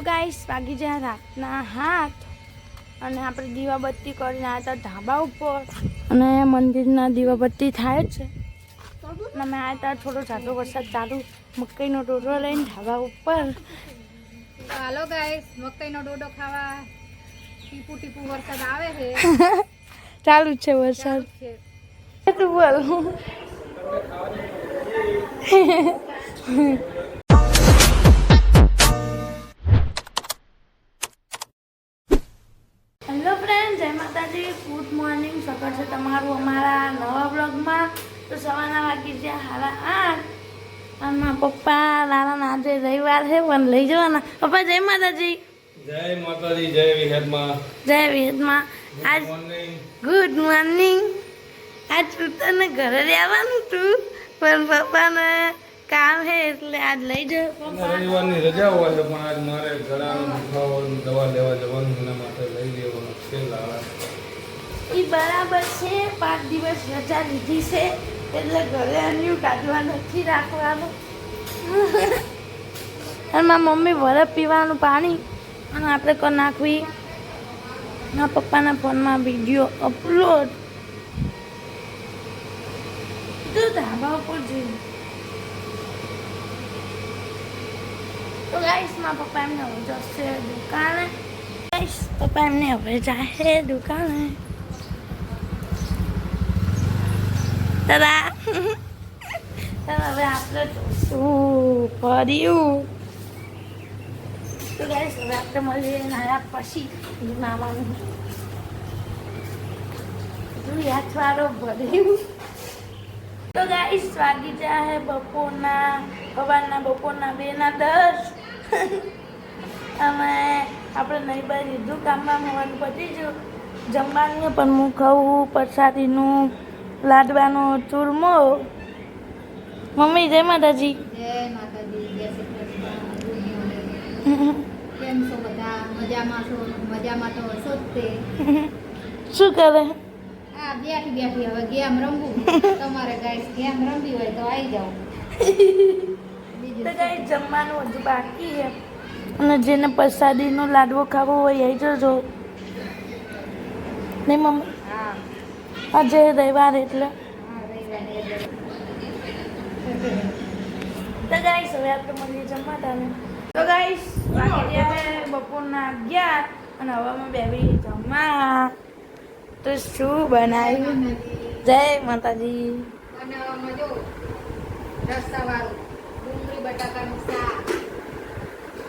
Guys વાગી જાય રાતના 7 અને આપણે દીવાબત્તી કરીને આવ્યા હતા ધાબા ઉપર અને મંદિરના દીવાબત્તી થાય છે અને અમે આવ્યા હતા થોડો જાજો વરસાદ ચાલુ મકાઈનો ડોડો લઈને ધાબા ઉપર. હાલો ગાઈસ મકાઈનો ડોડો ખાવા. ટીપુ ટીપુ વરસાદ આવે છે. ચાલુ છે વરસાદ. તું બોલ. હેલો ફ્રેન્ડ, જય માતાજી, ગુડ મોર્નિંગ. સ્વાગત છે તમારું અમારા નવા બ્લોગમાં. તો સવારના વાગી ગયા 8:30 અને મારા પપ્પા લાલાના આજે રવિવાર છે પણ લઈ જવાના. પપ્પા જય માતાજી. જય માતાજી, જય વિહેરમાં. જય વિહેરમાં. આજ ગુડ મોર્નિંગ. આજ તને ઘરે રહેવાનું તું પણ પપ્પાને કામ છે એટલે આજ લઈ જાવ. રવિવારની રજા હોય છે પણ આજ મારે ગળાનો દુખાવો દવા લેવા જવાનું એના માટે લઈ લેવાનું છે લાલા. એ બરાબર છે, 5 દિવસ રજા લીધી છે એટલે ઘરે અન્યું કાઢવા નથી રાખવાનું. અને મારા મમ્મી બરફ પીવાનું પાણી અને આપણે કરી નાખવી મારા પપ્પાના ફોનમાં વિડીયો અપલોડ. તો ધાબા ઉપર જોયું તો ગાઈસ મારા પપ્પા એમને હવે જશે દુકાને. ગાઈસ પપ્પા એમને હવે જાય દુકાને. દાદા હવે આપણે શું કર્યું તો ગાઈસ હવે આપણે મળીએ નાયા પછી નાવાનું યાદવારો ભર્યું. તો ગાઈસ વાગી જાય બપોરના 2:10 અમે આપણે નહીં બાર લીધું કામમાં હોવાનું પતી ગયું. જમવાનું પણ હું ખાઉં પ્રસાદીનું લાડવાનો ચૂરમો. મમ્મી જય માતાજી. જય માતાજી, જય શ્રી કૃષ્ણ. કેમ છો બધા? મજામાં છો? મજામાં તો હશો જ તે. શું કરે? આ બેઠી હવે ગેમ રમવું. તમારે ગાઈસ ગેમ રમવી હોય તો આવી જાઓ. તો ગાઈસ જમવાનું હજુ બાકી છે અને જેને પ્રસાદીનો લાડવો ખાવો હોય આવી જજો નહીં મમ્મી. હા આજે રવિવાર એટલે. તો ગાઈસ હવે આપણે મળીએ જમવા ટાણે. તો ગાઈસ વાગી ગયા બપોરના 11 અને હવે અમે બેસી જમવા. તો શું બનાવ્યું? જય માતાજી. બનાવવામાં જો રસાવાળું ડુંગળી બટાકાનું શાક,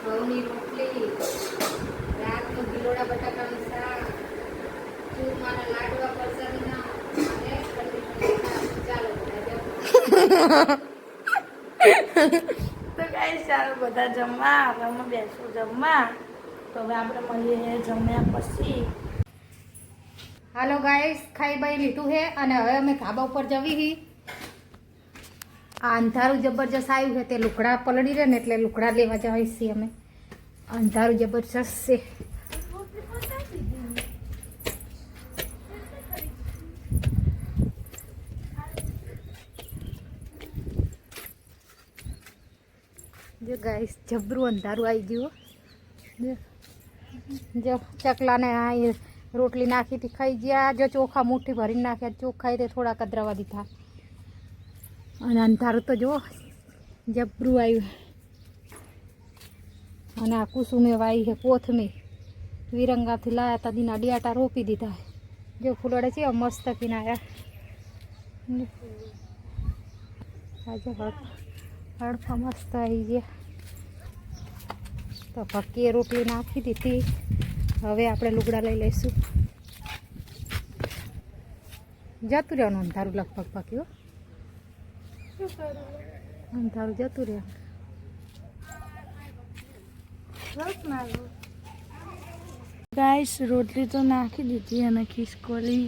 ઘઉંની રોટલી, રાતનું ગિલોડા બટાકાનું શાક, ચૂરમાના લાડવા પ્રસાદીના અને ચાલો તો ગાઈસ ચાલો બધા જમવા. હવે અમે બેસું જમવા. તો હવે આપણે મળીએ જમ્યા પછી. હાલો ગાઈસ, ખાઈ બાઈ લીધું છે અને હવે અમે ધાબા ઉપર જવી હી. આ અંધારું જબરજસ્ત આવ્યું છે તે લુગડા પલળી રહે ને એટલે લુગડા લેવા જવાય છીએ અમે. અંધારું જબરજસ્ત છે. જો ગાઈસ જબરું અંધારું આવી ગયું. જો ચકલાને આ રોટલી નાખી હતી ખાઈ ગયા. જો ચોખા મુઠ્ઠી ભરીને નાખ્યા, ચોખા તે થોડા કદરાવા દીધા અને અંધારું તો જો જબરું આવ્યું. અને આ કુસુમે વાઈ છે કોથમી વિરંગાથી લાયા હતા દીના ડિયાટા રોપી દીધા. જો ફૂલડે છે મસ્ત કિનાયા. આજે હળફા મસ્ત આવી ગયા. તો ભક્કીએ રોટલી નાખી દીધી. હવે આપણે લુગડા લઈ લઈશું. જતું રહેવાનું અંધારું લગભગ પાક્યું. અંધારું જતું રહેવાનું. ગાઈસ રોટલી તો નાખી દીધી અને ખિસકોલી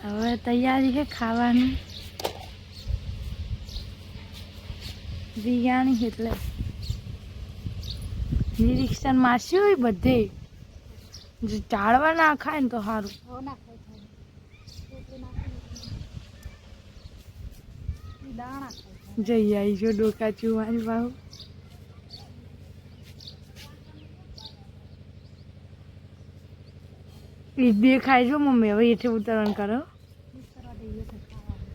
હવે તૈયારી છે ખાવાની. બિરયાની એટલે નિરીક્ષણ માસી હોય બધે ઝાડવા ના ખાય ને તો સારું. જઈ આવી છો ડોકા ચુવાની બાહુ. એ દેખાય જો મમ્મી હવે એથી ઉતરણ કરો. કરવા દઈએ તો ખાવાનું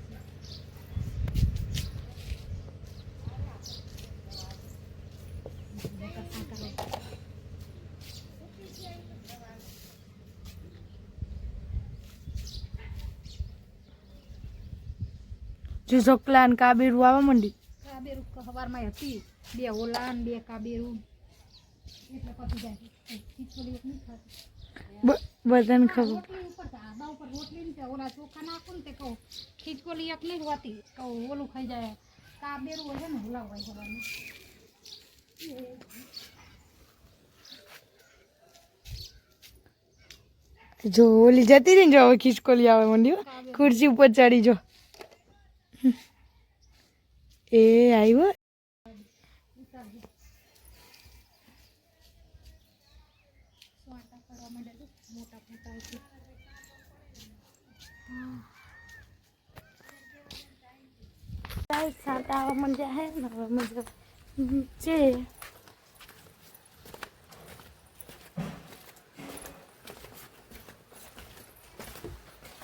જો ચોકલા ને કાબેરું આવવા માંડી. કાબેરું સવારમાં હતી 2 ઓલા ને 2 કાબેરું એટલે પતી જાય. ખીચડી એક નહીં ખાતી. બધાને ખબર. રોટલી ઉપર ધાબા ઉપર રોટલી ને તે ઓલા ચોખા નાખું ને તે કહું ખીચકોલી એક નહીં હોતી કહું ઓલું ખાઈ જાય. કાબેરું હોય છે ને હલાવવાય જવાનું. જો ઓલી જતી રહી ને જો હવે ખીચકોલી આવે માંડી. ખુરશી ઉપર ચડી જો. એ આવ્યો. સ્વાટા કરવા માંડે છે મોટા મોટા સાટા આવવા માંડ્યા હે ને હવે મજા છે.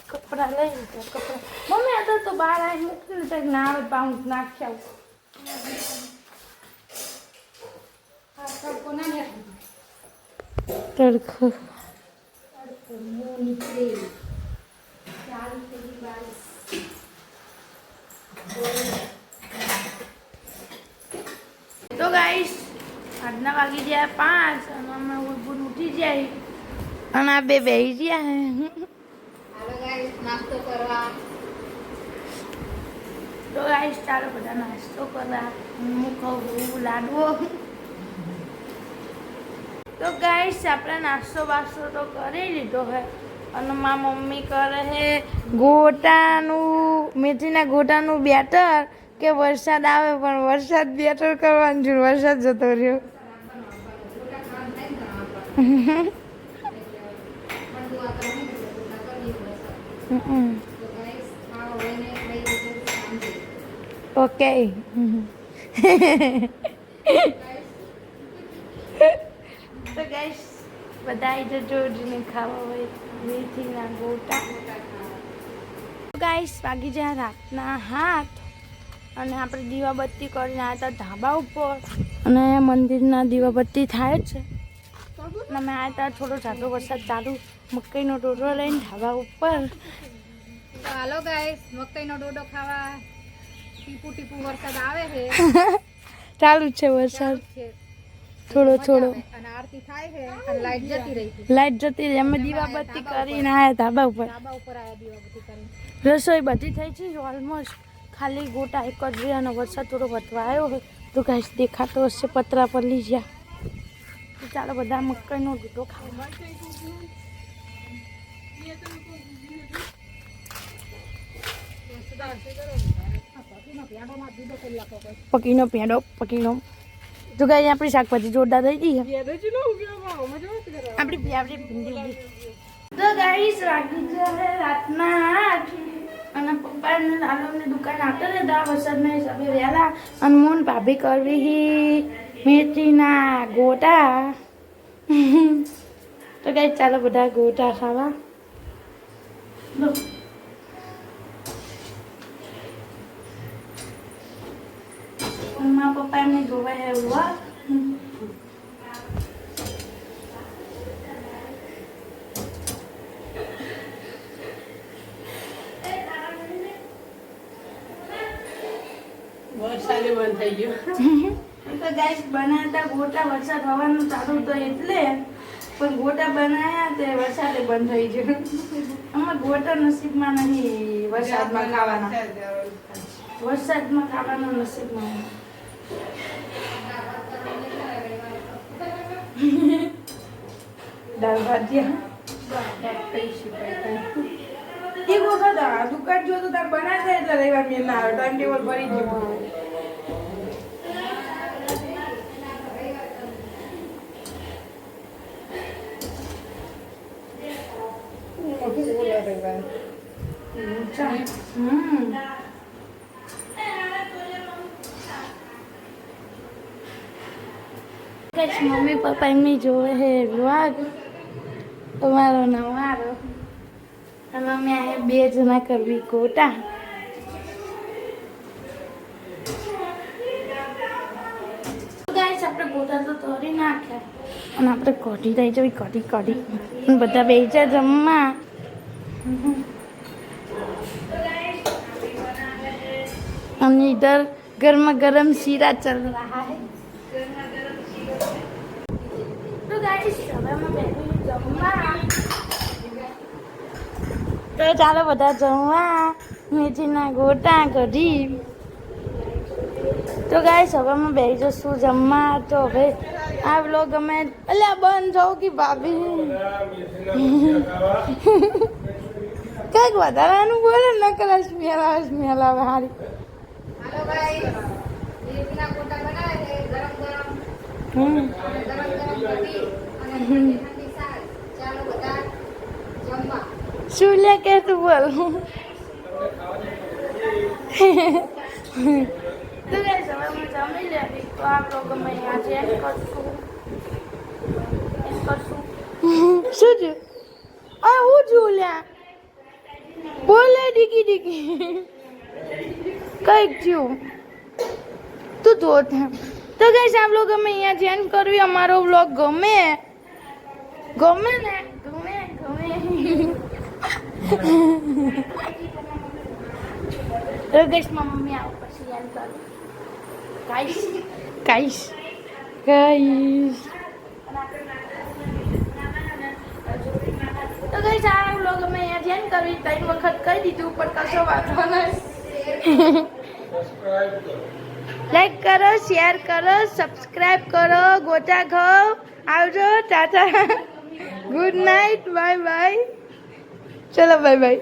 કપડા લઈ લીધા કપડા મમ્મી આ તો બહાર આવી મૂકી લીધા ના આવે પાઉન્ડ નાખ્યા. તડકો તો ગાઈસ આજના વાગી ગયા 5 અને અમે ઉઠી જાય અને આ બે બેસી ગયા હે. હાલો ગાઈસ નાસ્તો કરવા. તો ગાઈસ ચાલો બધા નાસ્તો કરવા. હું ખાઉં લાડવો. તો ગાઈસ આપણે નાસ્તો બાસ્તો તો કરી લીધો હે અને મારી મમ્મી કરે હે ગોટાનું મેથીના ગોટાનું બેટર કે વરસાદ આવે પણ વરસાદ બેટર કરવાનું છે. વરસાદ જતો રહ્યો. ઓકે. તો ગાઈસ બધા જજો જેને ખાવા હોય મેથીના ગોટા. ગાઈસ વાગી જાય રાતના 7 અને આપણે દીવાબત્તી કરીને આવ્યા હતા ધાબા ઉપર અને મંદિરના દીવાબત્તી થાય છે. અને અમે આવ્યા હતા થોડો જાડો વરસાદ ચાલુ મકાઈનો ડોડો લઈને ધાબા ઉપર. તો હાલો ગાઈસ મકાઈનો ડોડો ખાવા. ટીપુ ટીપુ વરસાદ આવે છે. ચાલુ જ છે વરસાદ થોડો થોડો. અને આરતી થાય છે અને લાઈટ જતી રહી. લાઈટ જતી રહી. અમે દીવાબત્તી કરીને આવ્યા ધાબા ઉપર. ધાબા ઉપર આયા દીવાબત્તી કરીને. રસોઈ બધી થઈ છે ઓલમોસ્ટ. ખાલી ગોટા એક જ રહી અને વરસાદ થોડો વધવા આવ્યો હોય તો ગાઈસ દેખાતો હશે પતરા પર લઈ ગયા. તો ચાલો બધા મકાઈનો ડોડો ખાવા. પકીનો પેંડો પકીનો. તો ગાઈ આપણી શાકભાજી જોરદાર થઈ ગઈ છે. આપણી ભીંડી. તો ગાઈસ વાગી છે રાતના 8 અને પપ્પાને લાલુની દુકાન આવતા હતા વરસાદના હિસાબે વહેલા. અને મોન ભાભી કરવી મેથીના ગોટા. તો ગાઈસ ચાલો બધા ગોટા ખાવા. મારા પપ્પા એમને જોવા એવું. વરસાદ બંધ થઈ ગયો. તો ગાઈસ બનાવતા ગોટા વરસાદ હવાનું ચાલુ તો એટલે પણ ગોટા બનાવ્યા તે વરસાદે બંધ થઈ ગયો. આમાં ગોટા નસીબમાં નહીં વરસાદમાં ખાવાના. વરસાદમાં ખાવાના નસીબમાં. દાળ ભાજીયા એક વખત દુકાન જો તો તાર બનાવતા એટલે રવિવાર મેં ના આવે ટાઈમ ટેબલ ભરી ગયું. મમ્મી પપ્પા એમની જોવે હે વ્લોગ તમારો ને મારો અને અમે આ 2 જણા કરવી ગોટા. ગાઈસ આપણે ગોટા તો તોડી નાખ્યા અને આપણે કઢી થઈ જવી કઢી બધા બેસા જમવા. અને इधर गर्मा गर्म शीरा चल रहा है. तो गाइस હવે અમે બેઠું જમવા. તો ચાલો બધા જમવા. મેથીના ગોટા કઢી. તો ગાઈસ હવે અમે બેસી જશું જમવા. તો હવે આ વ્લોગ અમે અલ્યા બંધ જાઓ કે ભાભી કંઈક વધારાનું બોલે ન કરે. સ્મેલ આવે હારી. હાલો ગાઈસ મેથીના ગોટા બનાવે છે ગરમ ગરમ હમ અને ગરમ ગરમ કઢી અને ઠંડી સાસ. ચાલો બધા જમવા. શું લે કે તું બોલ. તો ગાઈસ હવે અમે જમી લેવી. તો આ વ્લોગ અમે અહીંયા ચેક કરશું. શું થયું? આ હું છું લ્યા બોલે ડીકી કંઈક થયું તું તો તો ગાઈસ આ વ્લોગ અમે અહીંયા ચેન્જ કરવી. અમારો વ્લોગ ગમે ને ગમે તો ગાઈસ મમ્મી આવો પછી યાદ કરું. ગાઈસ તો ગાઈસ આ વ્લોગ અમે અહીંયા ચેન્જ કરવી. 3 વખત કહી દીધું પણ કશો વાંધો નહીં. લાઈક કરો, શેર કરો, સબસ્ક્રાઇબ કરો. ગોટા ખાઓ. આવજો. Tata. Good night. Bye bye. ચલો બાય બાય.